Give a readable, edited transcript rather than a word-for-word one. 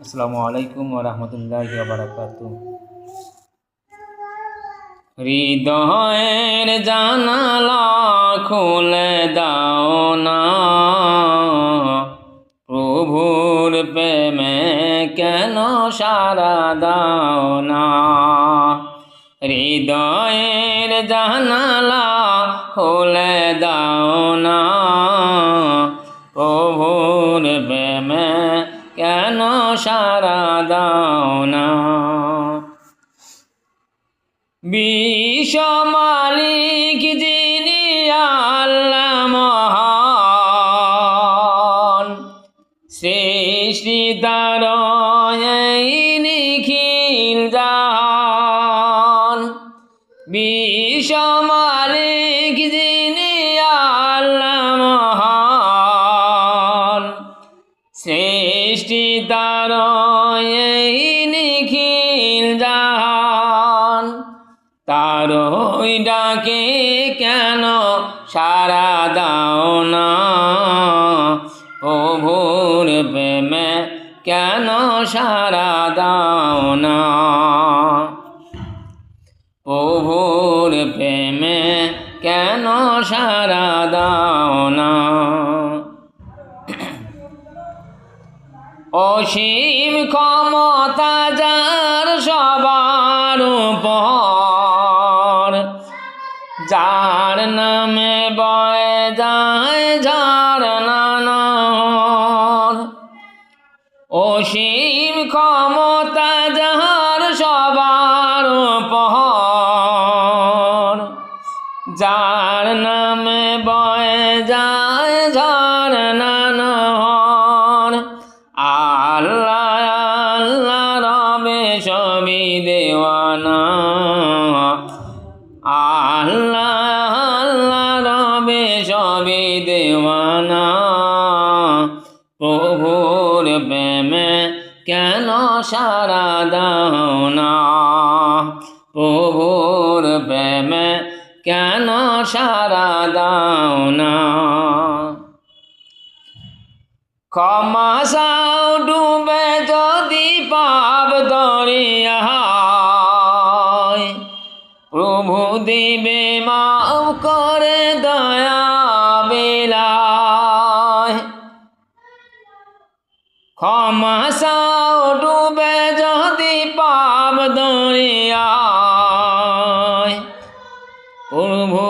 আসসালামু আলাইকুম ওয়া রাহমাতুল্লাহি ওয়া বারাকাতুহু। হৃদয়ের জানালা খুলে দাও না, প্রভুর প্রেমে কেন সাড়া দাও না। হৃদয়ের জানালা খুলে দাও না, প্রভুর প্রেমে কেন সাড়া দাও না। বিশ্ব মালিক যিনি আল্লাহ মহান, সৃষ্টি তার এই নিখিল জাহান। বিশ্ব মালিক যিনি আল্লাহ মহান, সৃষ্টি তার এই নিখিল জাহান। তারই ডাকে কেন সাড়া দাও না, প্রভুর প্রেমে কেন সাড়া দাও না। প্রভুর প্রেমে কেন সাড়া দাও না। অসীম ক্ষমতা যার সবার উপর, যার নামে বয়ে যায় ঝরনা নহর। অসীম ক্ষমতা যার সবার উপর, যার নামে বয়ে যায় ঝরনা নহর। আল্লাহ আল্লাহ রবে সবই দেওয়ানা, আল্লাহ আল্লাহ রবে সবই দেওয়ানা। প্রভুর প্রেমে কেন সাড়া দাও না, প্রভুর প্রেমে কেন সাড়া দাও না। ক্ষমা চাও ডুবে যদি পাপ দরিয়ায়, প্রভু দিবে মাফ করে দয়া বিলায়। ক্ষমা চাও ডুবে যদি পাপ দরিয়ায়, প্রভু